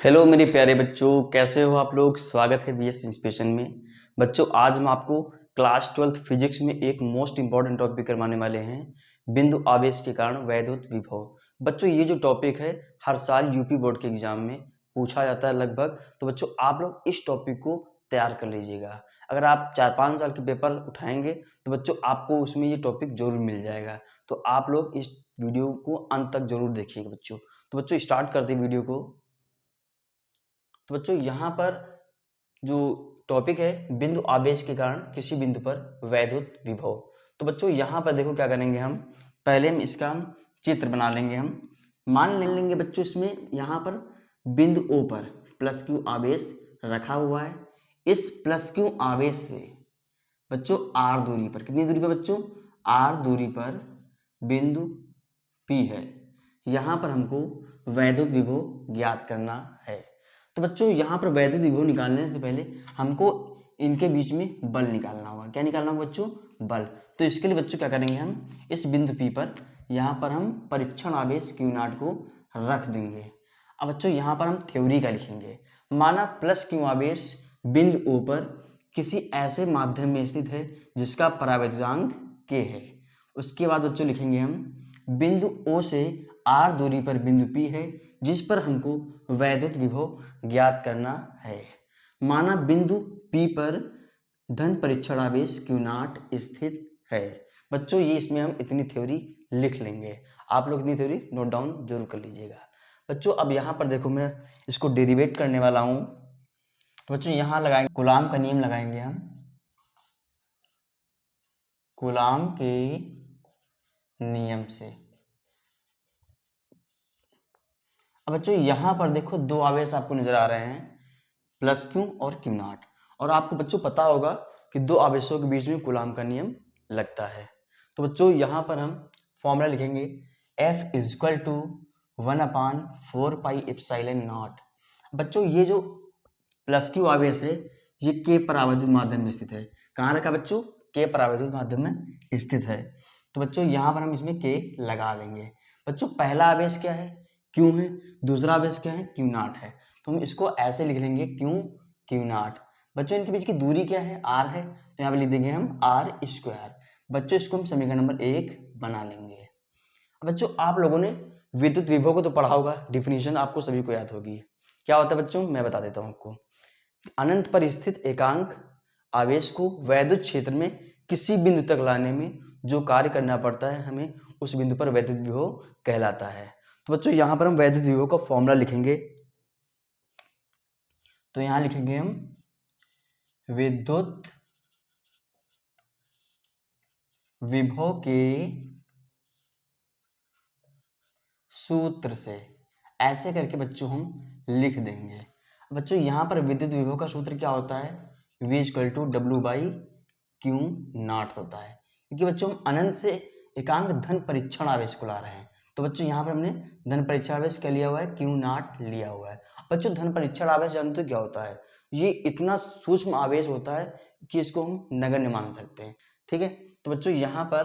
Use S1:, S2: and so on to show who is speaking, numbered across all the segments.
S1: Hello मेरे प्यारे बच्चों, कैसे हो आप लोग। स्वागत है बीएस इंस्पिरेशन में। बच्चों आज हम आपको क्लास 12th फिजिक्स में एक मोस्ट इंपॉर्टेंट टॉपिक करवाने वाले हैं, बिंदु आवेश के कारण वैद्युत विभव। बच्चों ये जो टॉपिक है हर साल यूपी बोर्ड के एग्जाम में पूछा जाता है लगभग, तो बच्चों आप लोग इस टॉपिक को तैयार कर लीजिएगा। अगर आप 4-5 साल के पेपर उठाएंगे तो बच्चों आपको उसमें ये टॉपिक जरूर मिल जाएगा। तो आप लोग इस वीडियो को अंत तक जरूर देखिएगा बच्चों। तो बच्चों स्टार्ट करते हैं वीडियो को। तो बच्चों यहाँ पर जो टॉपिक है बिंदु आवेश के कारण किसी बिंदु पर वैद्युत विभव। तो बच्चों यहाँ पर देखो क्या करेंगे हम, पहले हम इसका चित्र बना लेंगे। हम मान लेंगे बच्चों इसमें यहाँ पर बिंदु O पर प्लस क्यू आवेश रखा हुआ है। इस प्लस क्यू आवेश से बच्चों R दूरी पर, कितनी दूरी पर बच्चों, R दूरी पर बिंदु P है। यहाँ पर हमको वैद्युत विभव ज्ञात करना है। तो बच्चों यहाँ पर वैद्युत विभव निकालने से पहले हमको इनके बीच में बल निकालना होगा। क्या निकालना होगा बच्चों, बल। तो इसके लिए बच्चों क्या करेंगे, हम इस बिंदु P पर यहाँ पर हम परीक्षण आवेश Q0 को रख देंगे। अब बच्चों यहाँ पर हम थ्योरी का लिखेंगे। माना प्लस Q आवेश बिंदु O पर किसी ऐसे माध्यम में स्थित है जिसका परावैद्युतांक K है। उसके बाद बच्चों लिखेंगे हम बिंदु O से R दूरी पर बिंदु P है जिस पर हमको वैद्युत विभव ज्ञात करना है। माना बिंदु P पर धन परीक्षण आवेश Q0 स्थित है। बच्चों ये इसमें हम इतनी थ्योरी लिख लेंगे, आप लोग इतनी थ्योरी नोट डाउन जरूर कर लीजिएगा। बच्चों अब यहाँ पर देखो मैं इसको डेरिवेट करने वाला हूँ। तो बच्चों यहाँ लगाएंगे कूलाम का नियम, लगाएंगे हम कूलाम के नियम से। अब बच्चों यहाँ पर देखो दो आवेश आपको नजर आ रहे हैं, प्लस क्यू और Q0। और आपको बच्चों पता होगा कि दो आवेशों के बीच में कूलाम का नियम लगता है। तो बच्चों यहाँ पर हम फॉर्मूला लिखेंगे F इक्वल टू 1/4πε0। बच्चों ये जो प्लस क्यू आवेश है ये के परावैद्युत माध्यम में स्थित है। कहाँ रखा बच्चों, के परावैद्युत माध्यम में स्थित है। तो बच्चों यहाँ पर हम इसमें के लगा देंगे। बच्चों पहला आवेश क्या है, क्यू है। दूसरा आवेश क्या है, Q0 है। तो हम इसको ऐसे लिख लेंगे Q0। बच्चों इनके बीच की दूरी क्या है, R है। तो यहाँ पे लिख देंगे हम R²। बच्चों इसको हम समीकरण नंबर 1 बना लेंगे। अब बच्चों आप लोगों ने विद्युत विभव को तो पढ़ा होगा, डिफिनीशन आपको सभी को याद होगी। क्या होता है बच्चों, मैं बता देता हूँ आपको। अनंत पर स्थित एकांक आवेश को वैद्युत क्षेत्र में किसी बिंदु तक लाने में जो कार्य करना पड़ता है हमें उस बिंदु पर वैद्युत विभव कहलाता है। तो बच्चों यहाँ पर हम वैद्युत विभव का फॉर्मूला लिखेंगे। तो यहाँ लिखेंगे हम विद्युत विभव के सूत्र से, ऐसे करके बच्चों हम लिख देंगे। बच्चों यहाँ पर विद्युत विभव का सूत्र क्या होता है, V इक्वल टू W/Q0 होता है। क्योंकि बच्चों हम अनंत से एकांक धन परीक्षण आवेश को ला रहे हैं। तो बच्चों यहाँ पर हमने धन परीक्षण आवेश क्या लिया हुआ है, Q0 लिया हुआ है। बच्चों धन परीक्षण आवेश जानते हो क्या होता है, ये इतना सूक्ष्म आवेश होता है कि इसको हम नगण्य मान सकते हैं। ठीक है, तो बच्चों यहाँ पर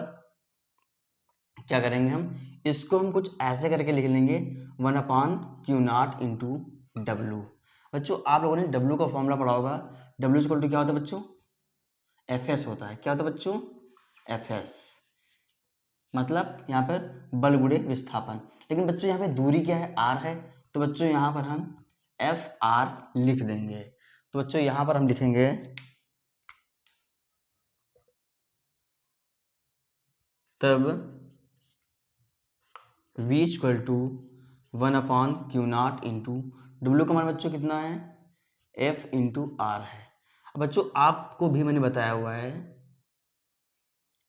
S1: क्या करेंगे, हम इसको हम कुछ ऐसे करके लिख लेंगे 1/Q0 इंटू W। बच्चों आप लोगों ने W का फॉर्मूला पढ़ा होगा। W इक्वल टू क्या होता है बच्चों, Fs होता है। क्या होता है बच्चों, Fs। मतलब यहाँ पर बल गुणे विस्थापन। लेकिन बच्चों यहाँ पे दूरी क्या है, R है। तो बच्चों यहाँ पर हम Fr लिख देंगे। तो बच्चों यहाँ पर हम लिखेंगे तब V equal to 1/Q0 into W का मान बच्चों कितना है, F इंटू R है। अब बच्चों आपको भी मैंने बताया हुआ है,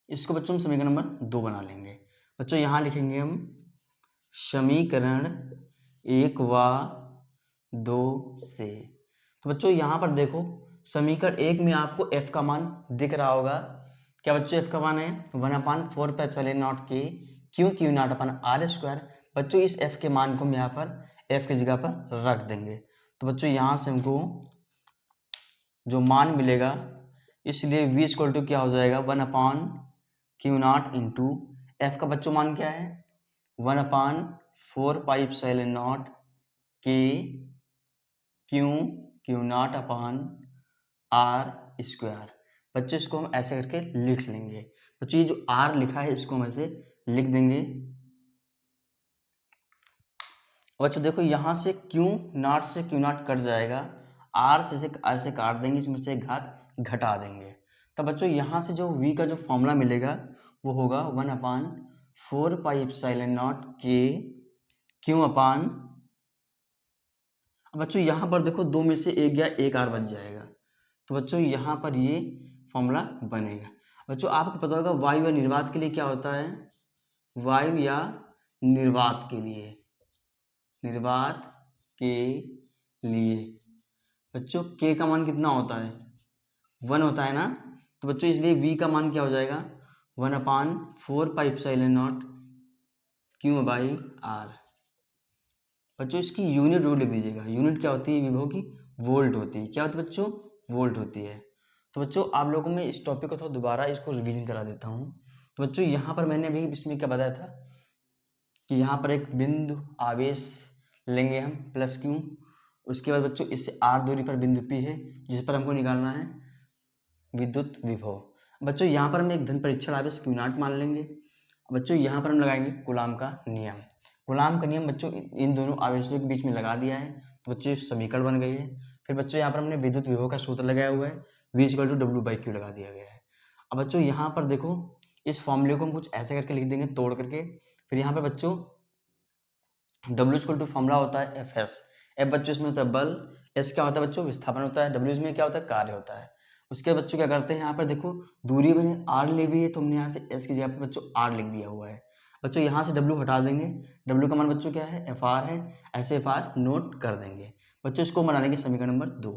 S1: इसको बच्चों हम समीकरण नंबर 2 बना लेंगे। बच्चों यहाँ लिखेंगे हम समीकरण 1 व 2 से। तो बच्चों यहाँ पर देखो समीकरण 1 में आपको F का मान दिख रहा होगा। क्या बच्चों F का मान है 1/4πε0 के Q0/R²। बच्चों इस F के मान को हम यहाँ पर F की जगह पर रख देंगे। तो बच्चों यहाँ से हमको जो मान मिलेगा, इसलिए V इक्वल टू क्या हो जाएगा 1/Q0 इंटू F का बच्चों मान क्या है 1/4πε0 के Q Q not upon R square. बच्चों इसको हम ऐसे करके लिख लेंगे। बच्चों ये जो आर लिखा है इसको हम ऐसे लिख देंगे। बच्चों देखो यहाँ से क्यू नॉट से क्यू नॉट कट जाएगा, आर से ऐसे काट देंगे, इसमें से एक घात घटा देंगे। तब बच्चों यहाँ से जो v का जो फॉर्मूला मिलेगा वो होगा 1/4 पाई एप्सिलॉन नॉट के क्यू अपान। बच्चों यहाँ पर देखो दो में से एक गया, एक आर बच जाएगा, तो बच्चों यहाँ पर ये फॉर्मूला बनेगा। बच्चों आपको पता होगा वायु या निर्वात के लिए क्या होता है, वायु या निर्वात के लिए, निर्वात के लिए बच्चों के का मान कितना होता है, 1 होता है ना। तो बच्चों इसलिए v का मान क्या हो जाएगा 1/4 pi epsilon not Q by R. बच्चों इसकी यूनिट जरूर लिख दीजिएगा। यूनिट क्या होती है विभव की, वोल्ट होती है। क्या होती है बच्चों, वोल्ट होती है। तो बच्चों आप लोगों में इस टॉपिक को थोड़ा दोबारा इसको रिवीजन करा देता हूँ। तो बच्चों यहाँ पर मैंने अभी इसमें क्या बताया था कि यहाँ पर एक बिंदु आवेश लेंगे हम प्लस क्यू, उसके बाद बच्चों इससे आर दूरी पर बिंदु पी है जिस पर हमको निकालना है विद्युत विभव। बच्चों यहाँ पर हम एक धन परीक्षण आवेश क्यू नॉट मान लेंगे। बच्चों यहाँ पर हम लगाएंगे कूलाम का नियम। कूलाम का नियम बच्चों इन दोनों आवेशों के बीच में लगा दिया है, तो बच्चों समीकरण बन गई है। फिर बच्चों यहाँ पर हमने विद्युत विभव का सूत्र लगाया हुआ है, V = W/Q लगा दिया गया है। अब बच्चों यहाँ पर देखो इस फॉर्मूले को हम कुछ ऐसे करके लिख देंगे तोड़ करके। फिर यहाँ पर बच्चों W फॉर्मूला होता है Fs, F बच्चों इसमें होता है बल, S क्या होता है बच्चों विस्थापन होता है, W इसमें क्या होता है कार्य होता है। उसके बच्चों क्या करते हैं यहाँ पर देखो दूरी मैंने r ले ली है, तो हमने यहाँ से S की जगह पर बच्चों r लिख दिया हुआ है। बच्चों यहाँ से W हटा देंगे, W का मान बच्चों क्या है Fr है, ऐसे Fr नोट कर देंगे। बच्चों इसको बना देंगे समीकरण नंबर 2।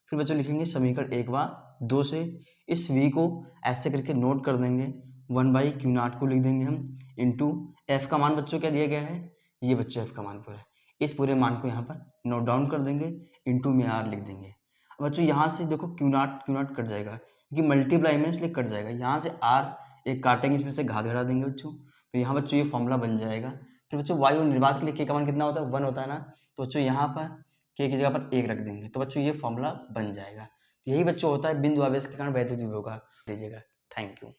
S1: फिर बच्चों लिखेंगे समीकरण 1 व 2 से इस V को ऐसे करके नोट कर देंगे, 1/Q0 को लिख देंगे हम इंटू F का मान बच्चों क्या दिया गया है, ये बच्चों F का मान पूरा है, इस पूरे मान को यहाँ पर नोट डाउन कर देंगे, इंटू में R लिख देंगे। अब बच्चों यहाँ से देखो Q0 कट जाएगा क्योंकि मल्टीप्लाई में इसलिए कट जाएगा, यहाँ से R एक काटेंगे, इसमें से घात घटा देंगे बच्चों, तो यहाँ बच्चों ये फॉर्मूला बन जाएगा। फिर बच्चों वायु निर्वात के लिए के का मान कितना होता है 1 होता है ना, तो बच्चों यहाँ पर के की जगह पर 1 रख देंगे, तो बच्चों ये फॉर्मूला बन जाएगा। यही बच्चों होता है बिंदु आवेश के कारण वैद्युत विभव का। दीजिएगा। Thank you.